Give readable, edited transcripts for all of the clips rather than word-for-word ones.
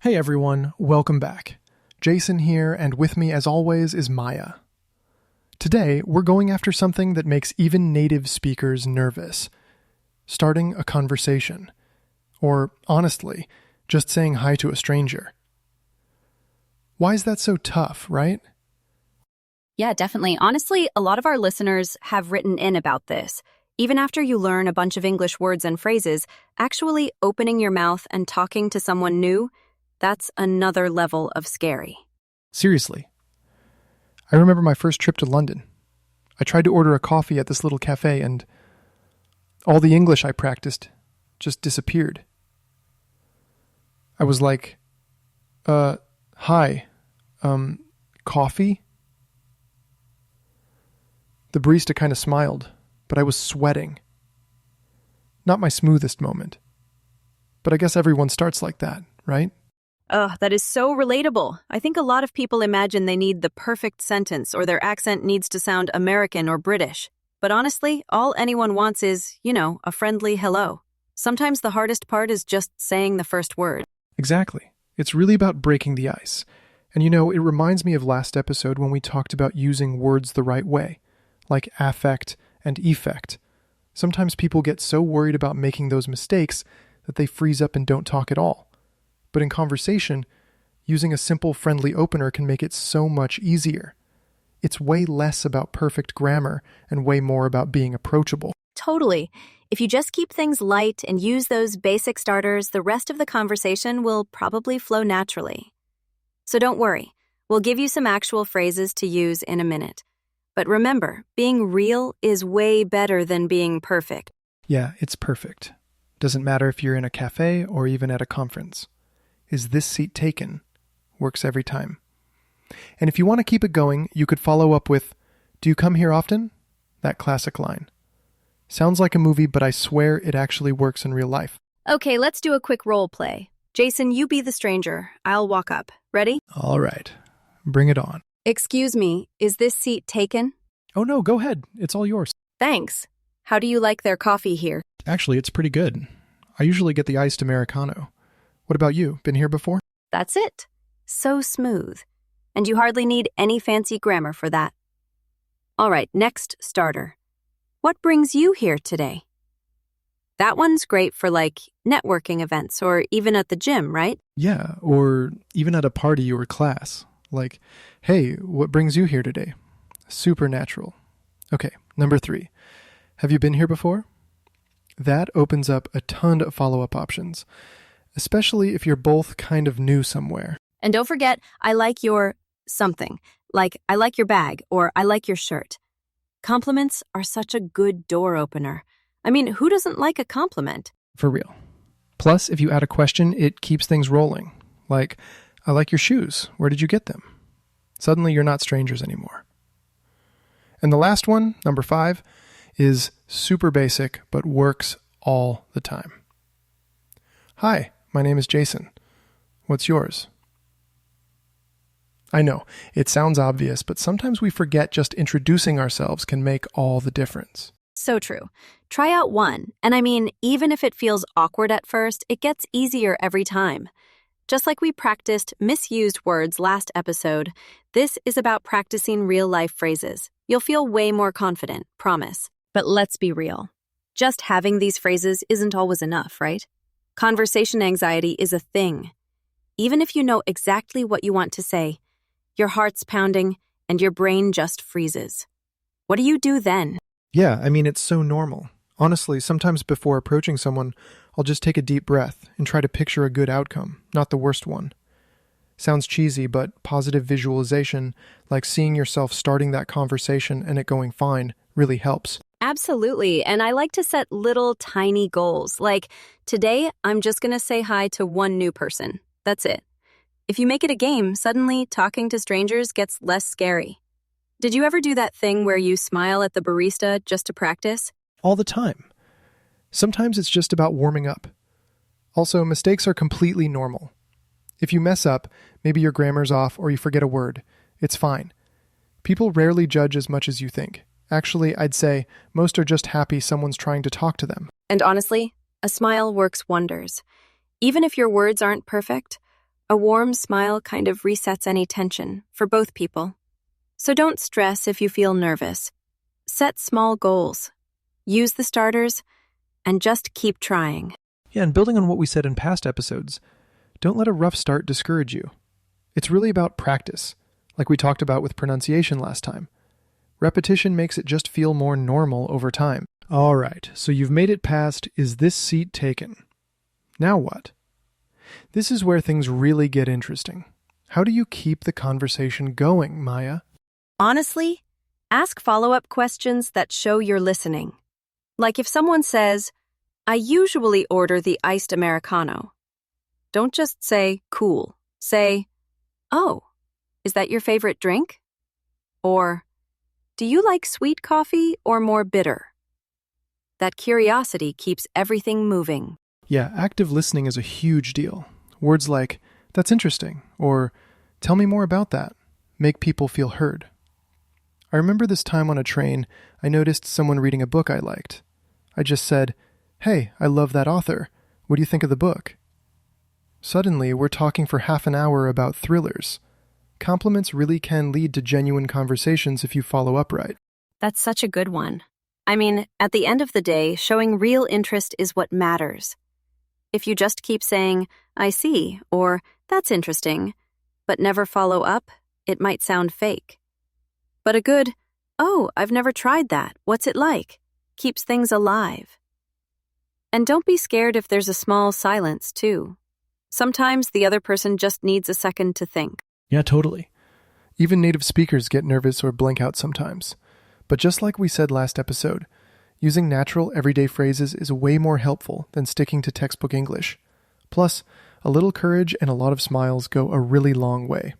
Hey everyone, welcome back. Jason here, and with me as always is Maya. Today, we're going after something that makes even native speakers nervous. Starting a conversation. Or, honestly, just saying hi to a stranger. Why is that so tough, right? Yeah, definitely. Honestly, a lot of our listeners have written in about this. Even after you learn a bunch of English words and phrases, actually opening your mouth and talking to someone new, that's another level of scary. Seriously. I remember my first trip to London. I tried to order a coffee at this little cafe, and all the English I practiced just disappeared. I was like, hi, coffee? The barista kind of smiled, but I was sweating. Not my smoothest moment. But I guess everyone starts like that, right? Ugh, that is so relatable. I think a lot of people imagine they need the perfect sentence or their accent needs to sound American or British. But honestly, all anyone wants is, a friendly hello. Sometimes the hardest part is just saying the first word. Exactly. It's really about breaking the ice. And it reminds me of last episode when we talked about using words the right way, like affect and effect. Sometimes people get so worried about making those mistakes that they freeze up and don't talk at all. But in conversation, using a simple friendly opener can make it so much easier. It's way less about perfect grammar and way more about being approachable. Totally. If you just keep things light and use those basic starters, the rest of the conversation will probably flow naturally. So don't worry. We'll give you some actual phrases to use in a minute. But remember, being real is way better than being perfect. Yeah, it's perfect. Doesn't matter if you're in a cafe or even at a conference. Is this seat taken? Works every time. And if you want to keep it going, you could follow up with, do you come here often? That classic line. Sounds like a movie, but I swear it actually works in real life. Okay, let's do a quick role play. Jason, you be the stranger. I'll walk up. Ready? All right. Bring it on. Excuse me, is this seat taken? Oh no, go ahead. It's all yours. Thanks. How do you like their coffee here? Actually, it's pretty good. I usually get the iced Americano. What about you? Been here before? That's it. So smooth. And you hardly need any fancy grammar for that. All right, next starter. What brings you here today? That one's great for networking events or even at the gym, right? Yeah, or even at a party or class. Like, hey, what brings you here today? Super natural. Okay, number 3. Have you been here before? That opens up a ton of follow-up options, especially if you're both kind of new somewhere. And don't forget, I like your something. Like, I like your bag or I like your shirt. Compliments are such a good door opener. I mean, who doesn't like a compliment? For real. Plus, if you add a question, it keeps things rolling. Like, I like your shoes. Where did you get them? Suddenly, you're not strangers anymore. And the last one, number 5, is super basic, but works all the time. Hi, my name is Jason. What's yours? I know, it sounds obvious, but sometimes we forget just introducing ourselves can make all the difference. So true. Try out one. And I mean, even if it feels awkward at first, it gets easier every time. Just like we practiced misused words last episode, this is about practicing real-life phrases. You'll feel way more confident, promise. But let's be real. Just having these phrases isn't always enough, right? Conversation anxiety is a thing. Even if you know exactly what you want to say, your heart's pounding and your brain just freezes. What do you do then? Yeah, I mean, it's so normal. Honestly, sometimes before approaching someone, I'll just take a deep breath and try to picture a good outcome, not the worst one. Sounds cheesy, but positive visualization, like seeing yourself starting that conversation and it going fine, really helps. Absolutely, and I like to set little tiny goals, like today I'm just going to say hi to one new person. That's it. If you make it a game, suddenly talking to strangers gets less scary. Did you ever do that thing where you smile at the barista just to practice? All the time. Sometimes it's just about warming up. Also, mistakes are completely normal. If you mess up, maybe your grammar's off or you forget a word, it's fine. People rarely judge as much as you think. Actually, I'd say most are just happy someone's trying to talk to them. And honestly, a smile works wonders. Even if your words aren't perfect, A warm smile kind of resets any tension for both people. So don't stress if you feel nervous. Set small goals. Use the starters, and just keep trying. Yeah, and building on what we said in past episodes, don't let a rough start discourage you. It's really about practice, like we talked about with pronunciation last time. Repetition makes it just feel more normal over time. All right, so you've made it past, is this seat taken? Now what? This is where things really get interesting. How do you keep the conversation going, Maya? Honestly, ask follow-up questions that show you're listening. Like if someone says, I usually order the iced Americano. Don't just say, cool. Say, oh, is that your favorite drink? Or, do you like sweet coffee or more bitter? That curiosity keeps everything moving. Yeah, active listening is a huge deal. Words like, that's interesting, or tell me more about that, make people feel heard. I remember this time on a train, I noticed someone reading a book I liked. I just said, hey, I love that author. What do you think of the book? Suddenly, we're talking for half an hour about thrillers. Compliments really can lead to genuine conversations if you follow up right. That's such a good one. I mean, at the end of the day, showing real interest is what matters. If you just keep saying, I see, or that's interesting, but never follow up, it might sound fake. But a good, oh, I've never tried that, what's it like, keeps things alive. And don't be scared if there's a small silence, too. Sometimes the other person just needs a second to think. Yeah, totally. Even native speakers get nervous or blank out sometimes. But just like we said last episode, using natural, everyday phrases is way more helpful than sticking to textbook English. Plus, a little courage and a lot of smiles go a really long way.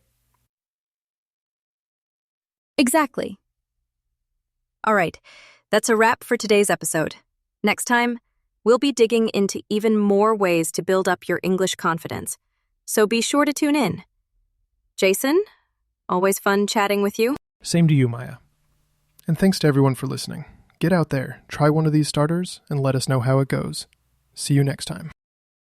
Exactly. All right, that's a wrap for today's episode. Next time, we'll be digging into even more ways to build up your English confidence. So be sure to tune in. Jason, always fun chatting with you. Same to you, Maya. And thanks to everyone for listening. Get out there, try one of these starters, and let us know how it goes. See you next time.